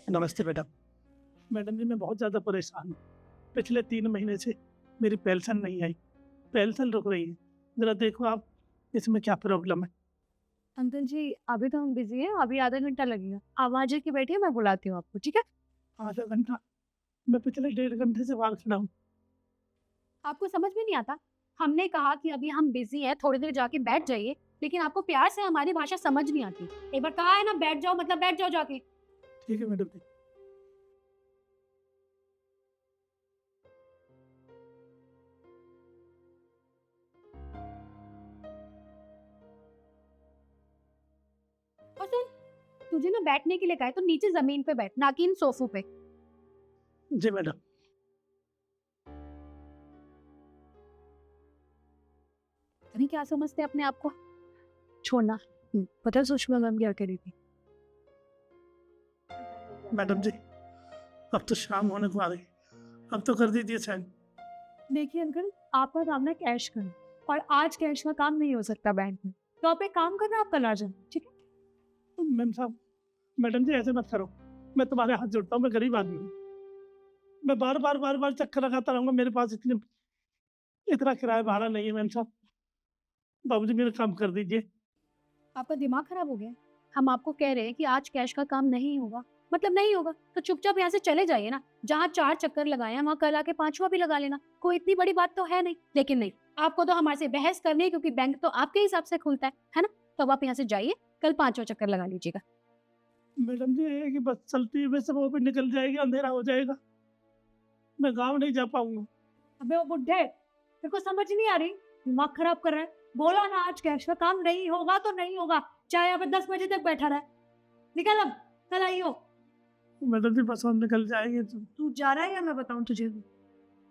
नमस्ते madam. Madam जी, मैं बहुत ज़्यादा परेशान हूँ। पिछले 3 महीने से मेरी पेंशन नहीं आई। पेंशन रुक रही है। ज़रा देखो आप, इसमें क्या प्रॉब्लम है? अंकल जी, अभी तो हम बिज़ी हैं, अभी आधा घंटा लगेगा। आप वहाँ जाके बैठिए, मैं बुलाती हूँ आपको, ठीक है? आधा घंटा? मैं पिछले 1.5 घंटे से बाहर खड़ा हूँ। आपको समझ में नहीं आता? हमने कहा कि अभी हम बिज़ी हैं, थोड़ी देर जाके बैठ जाइए, लेकिन आपको प्यार से हमारी भाषा समझ नहीं आती। एक बार कहा है ना बैठ जाओ मतलब बैठ जाओ जाके। ठीक है मैडम जी। और सुन, तुझे ना बैठने के लिए कहा है तो नीचे ज़मीन पे बैठ, ना कि इन सोफ़ों पे। जी मैडम। पता नहीं क्या समझते हैं अपने आप को। छोड़ना। पता है सुषमा मैम क्या कह रही थी? मैडम जी, अब तो शाम होने को आ रही। अब तो कर दीजिए साइन। देखिए अंकल, आपका काम ना कैश का है और आज कैश का काम नहीं हो सकता बैंक में। तो आप एक काम करना, आप कल आ जाना, ठीक है? मैम साहब, मैडम जी ऐसे मत करो। मैं तुम्हारे हाथ जोड़ता हूँ, मैं गरीब आदमी हूँ। मैं बार-बार चक्कर लगाता रहूँगा, मेरे पास इतना किराया भाड़ा नहीं है मैम साहब। बाबूजी मेरा काम कर दीजिए। आपका दिमाग खराब हो गया है? हम आपको कह रहे हैं कि आज कैश का काम नहीं होगा, मतलब नहीं होगा, तो चुपचाप यहाँ से चले जाइए ना। जहाँ 4 चक्कर लगाए हैं, वहाँ कल आके 5वां भी लगा लेना। कोई इतनी बड़ी बात तो है नहीं। लेकिन नहीं, आपको तो हमारे से बहस करनी है क्योंकि बैंक तो आपके हिसाब से खुलता है ना? तो अब आप यहाँ से जाइए, कल 5वां चक्कर लगा लीजिएगा। मैडम जी, ये है कि बस चलती हुए सब वो भी निकल जाएगी, अंधेरा हो जाएगा। मैं गाँव नहीं जा पाऊँगा। अबे वो बुड्ढे, तेरे को समझ नहीं आ रही? दिमाग खराब कर रहा है। बोला ना आज कैश का काम नहीं होगा तो नहीं होगा, चाहे यहाँ पे 10 बजे तक बैठा रहे। निकल अब, कल आइयो। मैडम जी बस हम निकल जाएंगे तो तू जा रहा है या मैं बताऊँ तुझे?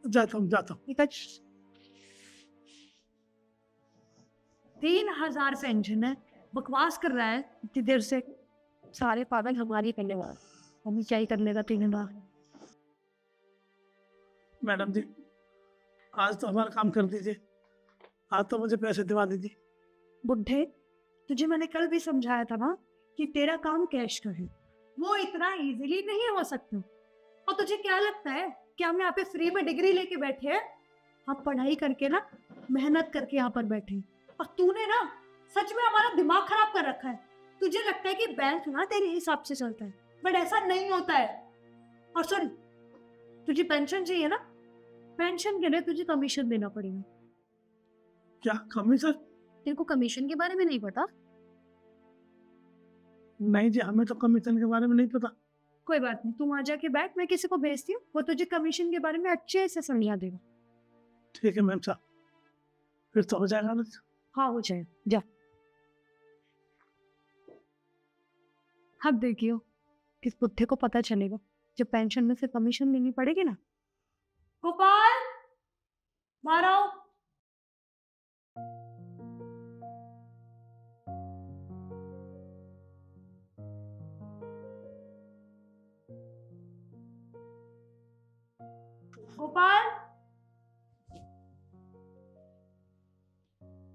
जाता हूँ। निकल। 3,000 पेंशन है, बकवास कर रहा है इतनी देर से। सारे पागल हमारी करने वाले, हमें क्या ही करने का 3,000। मैडम जी, आज तो हमारा काम कर दीजिए। आज तो मुझे पैसे दिवा दीजिए। बुड्ढे, तुझे मैंने कल भी समझाया था ना कि तेरा काम कैश का है, वो इतना इजीली नहीं हो सकता। और तुझे क्या लगता है कि हम यहाँ पे फ्री में डिग्री लेके बैठे हैं? हम पढ़ाई करके ना, मेहनत करके यहाँ पर बैठे हैं। और तूने ना सच में हमारा दिमाग खराब कर रखा है। तुझे लगता है कि बैंक ना तेरे हिसाब से चलता है, बट ऐसा नहीं होता है। और सुन, तुझे पेंशन चाहिए ना, पेंशन के लिए तुझे कमीशन देना पड़ेगा। क्या कमीशन? तेरे को कमीशन के बारे में नहीं पता? नहीं जी, हमें तो कमीशन के बारे में नहीं पता। कोई बात नहीं, तुम आ जाके बैठ, मैं किसी को भेजती हूँ, वो तुझे कमीशन के बारे में अच्छे से समझा देगा। ठीक है मैम साहब, फिर तो हो जाएगा ना। हाँ हो जाएगा, जा। अब देखियो, किस बुद्धे को पता चलेगा जब पेंशन में से कमीशन लेनी पड़ेगी ना। गोपाल, बाहर आओ। गोपाल।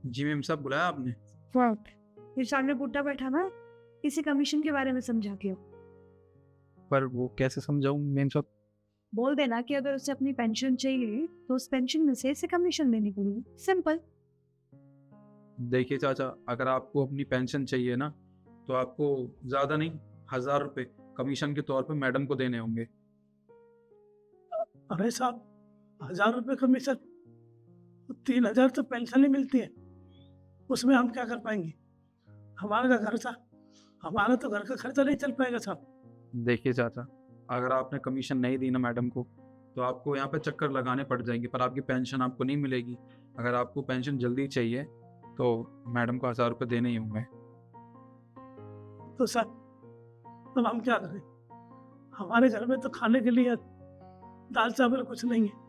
जी मैम साहब, बुलाया आपने? हाँ, ये सामने बुड्ढा बैठा ना, इसी कमीशन के बारे में समझा के हो। पर वो कैसे समझाऊं मैम साहब? बोल देना कि अगर उसे अपनी पेंशन चाहिए तो उस पेंशन में से इसे कमीशन देनी पड़ेगी, सिंपल। देखिए चाचा, अगर आपको अपनी पेंशन चाहिए ना, तो आपको ज़्यादा नहीं, 1,000 रुपये कमीशन के तौर पे मैडम को देने होंगे। अरे साहब, 1000 रुपये कमीशन? 3000 तो पेंशन ही मिलती है। उसमें हम क्या कर पाएंगे? हमारा का खर्चा, हमारा तो घर का खर्चा नहीं चल पाएगा साहब। देखिए चाचा, अगर आपने कमीशन नहीं दी ना मैडम को, तो आपको यहाँ पे चक्कर लगाने पड़ जाएंगे, पर आपकी पेंशन आपको नहीं मिलेगी। अगर आपको पेंशन जल्दी चाहिए तो मैडम को 1,000 रुपये देने ही होंगे। तो साहब, अब हम क्या करें? हमारे घर में तो खाने के लिए दाल चावल कुछ नहीं है।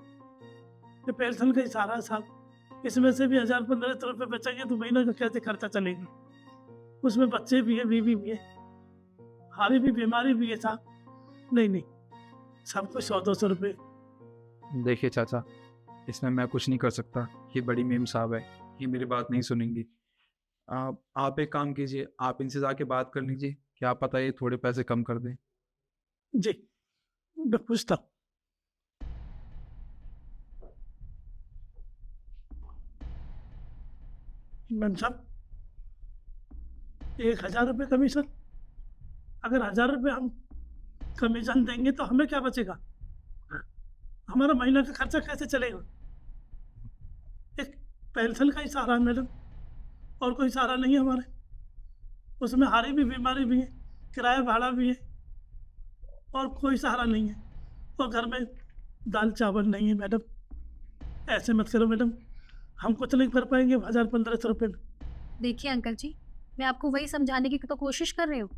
ये पेंशन का इशारा है साहब। इसमें से भी 1000-1500 रुपये बचेंगे तो महीने का कैसे खर्चा चलेगा? उसमें बच्चे भी है, बीवी भी है, हमारी भी बीमारी भी है साहब। नहीं, सब कुछ 100-200 रुपये। देखिए चाचा, इसमें मैं कुछ नहीं कर सकता। ये बड़ी मेम साहब है, ये मेरी बात नहीं सुनेंगी। आप एक काम कीजिए, आप इनसे जाके बात कर लीजिए, क्या पता ये थोड़े पैसे कम कर दें। जी, मैं पूछता हूँ। मैम साहब, 1,000 रुपये कमीशन, अगर 1,000 रुपये हम कमीशन देंगे तो हमें क्या बचेगा? हमारा महीना का खर्चा कैसे चलेगा? एक पेंशन का ही सहारा है मैडम, और कोई सहारा नहीं है हमारे। उसमें हारी भी बीमारी भी है, किराया भाड़ा भी है, और कोई सहारा नहीं है, और घर में दाल चावल नहीं है मैडम। ऐसे मत करो मैडम, हम कुछ नहीं कर पाएंगे 1,000-1,500 रुपये में। देखिए अंकल जी, मैं आपको वही समझाने की तो कोशिश कर रही हूँ।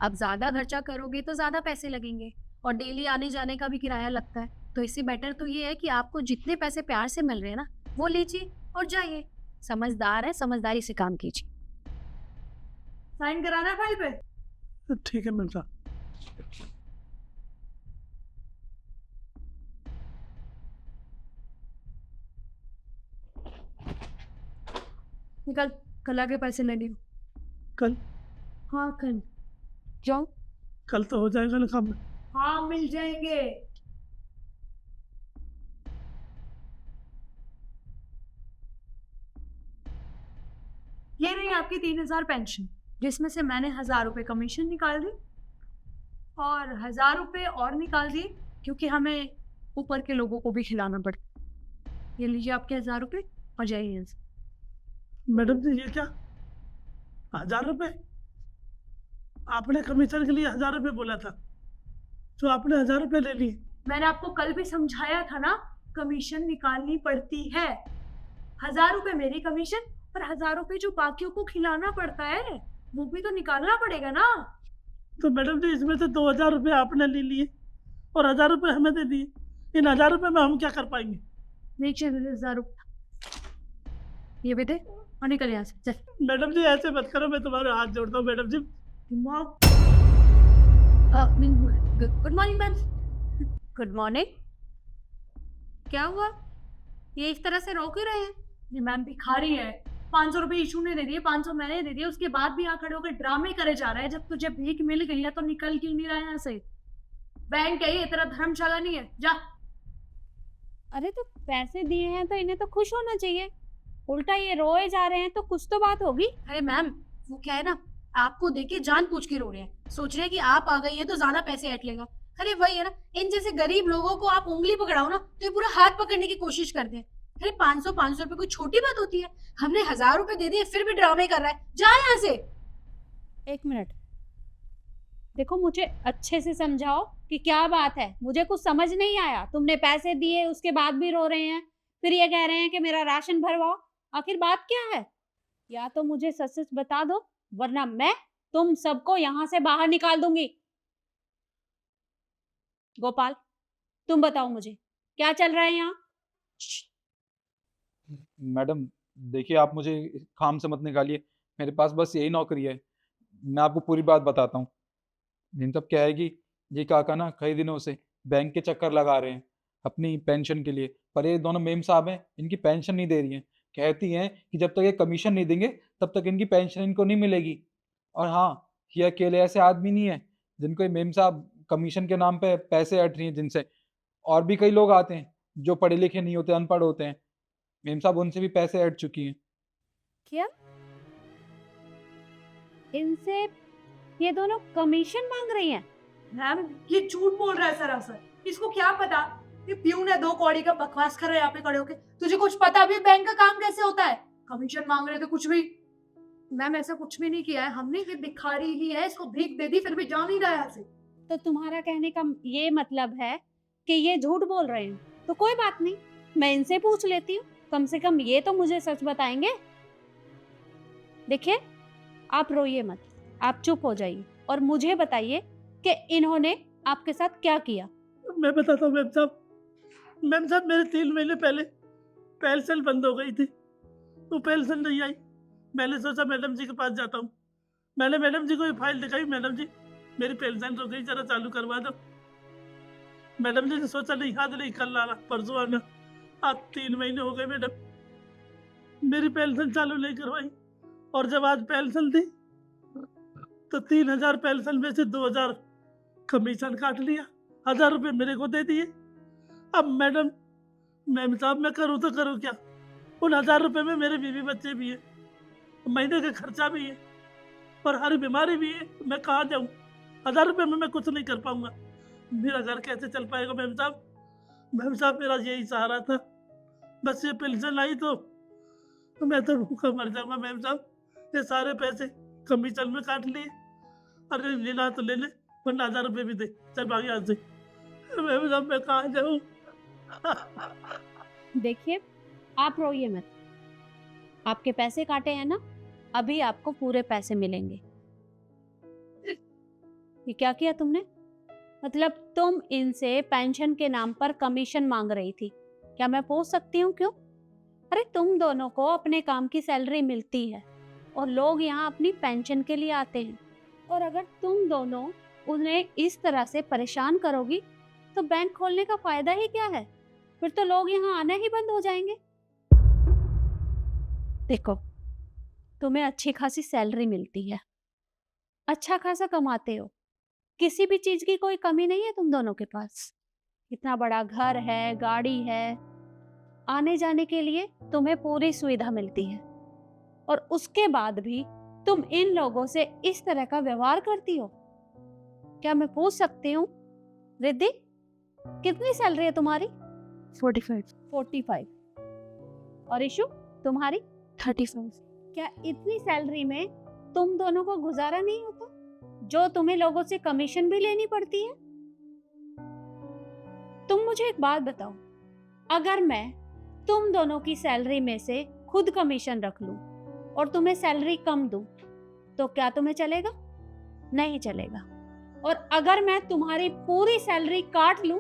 अब ज़्यादा खर्चा करोगे तो ज़्यादा पैसे लगेंगे, और डेली आने जाने का भी किराया लगता है। तो इससे बेटर तो ये है कि आपको जितने पैसे प्यार से मिल रहे हैं ना, वो लीजिए और जाइए। समझदार है, समझदारी से काम कीजिए। साइन कराना है फाइल पे? ठीक है मैम साहब। निकल, कल आके पैसे ले लियो। कल? हाँ कल जाओ। कल तो हो जाएगा ना काम? हाँ मिल जाएंगे। ये रही आपकी 3,000 पेंशन, जिसमें से मैंने 1,000 रुपये कमीशन निकाल दी और 1,000 रुपये और निकाल दिए क्योंकि हमें ऊपर के लोगों को भी खिलाना पड़ता। ये लीजिए आपके 1,000 रुपये और जाइए यहाँ से। मैडम जी, ये क्या 1,000 रुपये? आपने कमीशन के लिए 1,000 रुपये बोला था, तो आपने 1,000 रुपये ले लिए। मैंने आपको कल भी समझाया था ना, कमीशन निकालनी पड़ती है। 1,000 रुपये मेरी कमीशन और 1,000 रुपये जो बाकियों को खिलाना पड़ता है वो भी तो निकालना पड़ेगा ना। तो मैडम जी, इसमें से 2,000 रुपये आपने ले लिए और 1,000 रुपये हमें दे दिए। इन 1,000 रुपये में हम क्या कर पाएंगे? नीचे 1,000 रुपये ये भी दे और निकल यहाँ से चल। मैडम जी, ऐसे मत करो, मैं तुम्हारे हाथ जोड़ता हूँ मैडम जी। दिमाग। Good morning ma'am. Good morning. क्या हुआ? ये इस तरह से रो क्यों रहे हैं? ये मैम भिखारी है। 500 रुपये इशू ने दे दिए, 500 मैंने दे दिए, उसके बाद भी यहाँ खड़े होकर ड्रामे करे जा रहा है। जब तुझे भीख मिल गई है तो निकल क्यों नहीं रहा है यहाँ से? बैंक है ये, तेरा धर्मशाला नहीं है, जा। अरे तो पैसे दिए हैं तो इन्हें तो खुश होना चाहिए, उल्टा ये रोए जा रहे हैं तो कुछ तो बात होगी। अरे मैम, वो क्या है ना, आपको देखे जान पूछ के रो रहे हैं, सोच रहे हैं कि आप आ गई हैं तो ज्यादा पैसे ऐट लेगा। अरे वही है ना, इन जैसे गरीब लोगों को आप उंगली पकड़ाओ ना तो ये पूरा हाथ पकड़ने की कोशिश करते हैं। अरे 500 रुपए कोई छोटी बात होती है? हमने 1,000 रुपए दे दिए फिर भी ड्रामे कर रहा है। जा यहाँ से। एक मिनट, देखो मुझे अच्छे से समझाओ कि क्या बात है, मुझे कुछ समझ नहीं आया। तुमने पैसे दिए उसके बाद भी रो रहे हैं, फिर ये कह रहे हैं कि मेरा राशन भरवाओ। आखिर बात क्या है? या तो मुझे सच सच बता दो, वरना मैं तुम सबको यहाँ से बाहर निकाल दूंगी। गोपाल, तुम बताओ मुझे क्या चल रहा है यहाँ? मैडम देखिए, आप मुझे काम से मत निकालिए, मेरे पास बस यही नौकरी है। मैं आपको पूरी बात बताता हूँ। इन सब क्या है कि ये काका ना कई दिनों से बैंक के चक्कर लगा रहे हैं अपनी पेंशन के लिए, पर ये दोनों मेम साहब हैं, इनकी पेंशन नहीं दे रही हैं। कहती हैं कि जब तक ये कमीशन नहीं देंगे तब तक इनकी पेंशन इनको नहीं मिलेगी। और हाँ, ये अकेले ऐसे आदमी नहीं है जिनको ये मेम साहब कमीशन के नाम पे पैसे ऐंठ रही हैं जिनसे। और भी कई लोग आते हैं जो पढ़े लिखे नहीं होते, अनपढ़ होते हैं। मेम साहब उनसे भी पैसे ऐंठ चुकी हैं। क्या इनसे ये दोनों कमीशन मांग रही हैं? मैम ये झूठ बोल रहा है सरासर। इसको क्या पता, ये प्यून है 2 कौड़ी का बकवास कर रहा है यहाँ पे खड़े होके। तुझे कुछ पता भी बैंक का काम कैसे होता है? कमीशन मांग रहे थे कुछ भी। मैम ऐसा कुछ भी नहीं किया है हमने, ये भिखारी ही है, इसको भीख दे दी फिर भी जा नहीं रहा यहाँ से। तो तुम्हारा कहने का ये मतलब है कि ये झूठ बोल रहे हैं? तो कोई बात नहीं, मैं इनसे पूछ लेती हूँ, कम से कम ये तो मुझे सच बताएंगे। देखिए, आप रोइए मत, आप चुप हो जाइए और मुझे बताइए कि इन्होंने आपके साथ क्या किया। मैं बताता हूँ मैम साहब। मैम साहब, मेरे 3 महीने पहले पेंशन बंद हो गई थी, तो पेंशन नहीं आई। मैंने सोचा मैडम जी के पास जाता हूँ। मैंने मैडम जी को ये फाइल दिखाई, मैडम जी मेरी पेंशन रुक गई, जरा चालू करवा दो। मैडम जी ने सोचा नहीं, आज नहीं, कल आना, परसों आना। आज 3 महीने हो गए मैडम, मेरी पेंशन चालू नहीं करवाई। और जब आज पेंशन दी तो 3,000 पेंशन में से 2,000 कमीशन काट लिया, 1000 रुपये मेरे को दे दिए। अब मैम साहब मैं करूँ तो करूँ क्या? उन 1000 रुपये में मेरे बीवी बच्चे भी है, महीने का खर्चा भी है और हर बीमारी भी है। मैं कहाँ जाऊँ? 1000 रुपये में मैं कुछ नहीं कर पाऊँगा। मेरा घर कैसे चल पाएगा मैम साहब? मैम साहब मेरा यही सहारा था, बस ये पेंशन आई तो मैं तो भूखा मर जाऊँगा मैम साहब। ये सारे पैसे कमीशन में काट लिए। अरे लेना तो ले ले, वरना 1000 रुपये भी दे, चल भाग यहाँ से। मैम साहब मैं कहाँ जाऊँ? देखिए, आप रोइए मत। आपके पैसे काटे हैं ना, अभी आपको पूरे पैसे मिलेंगे। ये क्या किया तुमने? मतलब तुम इनसे पेंशन के नाम पर कमीशन मांग रही थी। क्या मैं पूछ सकती हूँ क्यों? अरे तुम दोनों को अपने काम की सैलरी मिलती है और लोग यहाँ अपनी पेंशन के लिए आते हैं, और अगर तुम दोनों उन्हें इस तरह से परेशान करोगी तो बैंक खोलने का फायदा ही क्या है? फिर तो लोग यहाँ आना ही बंद हो जाएंगे। देखो, तुम्हें अच्छी खासी सैलरी मिलती है, अच्छा खासा कमाते हो, किसी भी चीज की कोई कमी नहीं है तुम दोनों के पास। इतना बड़ा घर है, गाड़ी है, आने जाने के लिए तुम्हें पूरी सुविधा मिलती है, और उसके बाद भी तुम इन लोगों से इस तरह का व्यवहार करती हो। क्या मैं पूछ सकती हूँ रिद्धि, कितनी सैलरी है तुम्हारी? 45। और इशू तुम्हारी? 35। क्या इतनी सैलरी में तुम दोनों को गुजारा नहीं होता, जो तुम्हें लोगों से कमीशन भी लेनी पड़ती है? तुम मुझे एक बात बताओ, अगर मैं तुम दोनों की सैलरी में से खुद कमीशन रख लूं और तुम्हें सैलरी कम दूं, तो क्या तुम्हें चलेगा? नहीं चलेगा। और अगर मैं तुम्हारी पूरी सैलरी काट लूं,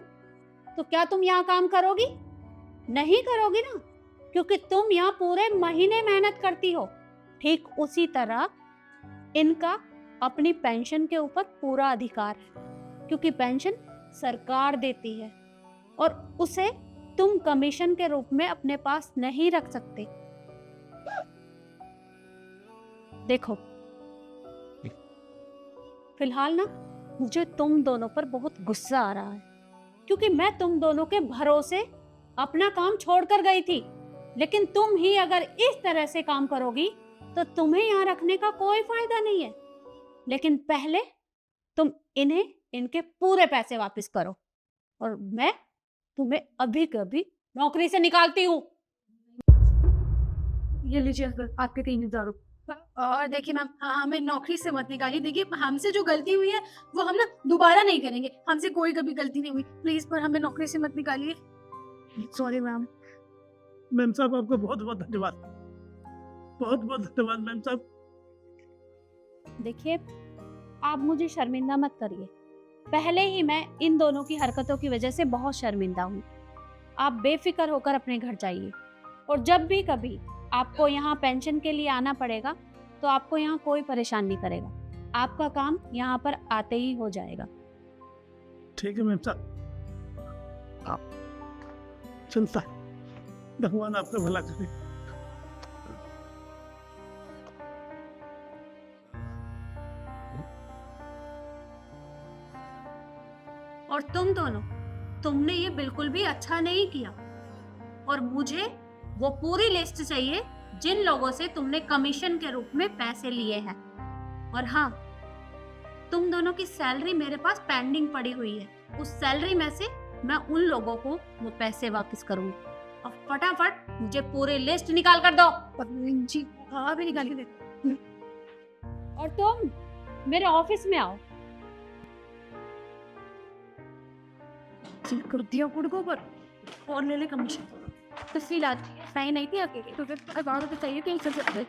तो क्या तुम यहाँ काम करोगी? नहीं करोगी ना, क्योंकि तुम यहाँ पूरे महीने मेहनत करती हो। ठीक उसी तरह इनका अपनी पेंशन के ऊपर पूरा अधिकार है, क्योंकि पेंशन सरकार देती है और उसे तुम कमीशन के रूप में अपने पास नहीं रख सकते। देखो, फिलहाल ना मुझे तुम दोनों पर बहुत गुस्सा आ रहा है, क्योंकि मैं तुम दोनों के भरोसे अपना काम छोड़कर गई थी, लेकिन तुम ही अगर इस तरह से काम करोगी तो तुम्हें यहाँ रखने का कोई फायदा नहीं है। लेकिन पहले तुम इन्हें इनके पूरे पैसे वापस करो, और मैं तुम्हें अभी कभी नौकरी से निकालती हूँ। ये लीजिए अंकल, आपके 3000 रुपये। और देखिए मैम, हमें नौकरी से मत निकालिए। देखिए, हमसे जो गलती हुई है वो हम ना दोबारा नहीं करेंगे। हमसे कोई कभी गलती नहीं हुई, प्लीज, पर हमें नौकरी से मत निकालिए। Sorry ma'am. मैम साहब आपका बहुत बहुत धन्यवाद, बहुत बहुत धन्यवाद मैम साहब। देखिए, आप मुझे शर्मिंदा मत करिए। पहले ही मैं इन दोनों की हरकतों की वजह से बहुत शर्मिंदा हूँ। आप बेफिक्र होकर अपने घर जाइए, और जब भी कभी आपको यहाँ पेंशन के लिए आना पड़ेगा तो आपको यहाँ कोई परेशान नहीं करेगा। आपका काम यहाँ पर आते ही हो जाएगा। ठीक है मैम साहब, आप चिंता, भगवान आपका भला करे। और तुम दोनों, तुमने ये बिल्कुल भी अच्छा नहीं किया, और मुझे वो पूरी लिस्ट चाहिए जिन लोगों से तुमने कमीशन के रूप में पैसे लिए हैं। और हाँ, तुम दोनों की सैलरी मेरे पास पेंडिंग पड़ी हुई है, उस सैलरी में से मैं उन लोगों को वो पैसे वापस करूंगी। और फटाफट मुझे पूरी लिस्ट निकाल कर दो। जी हाँ, अभी निकाल के दे। और तुम मेरे ऑफिस में आओ। कर दिया गुड़को पर, और ले ले कमीशन। तस्वीर सही नहीं थी अकेले, तो फिर 12 रुपये चाहिए, 300 रुपये।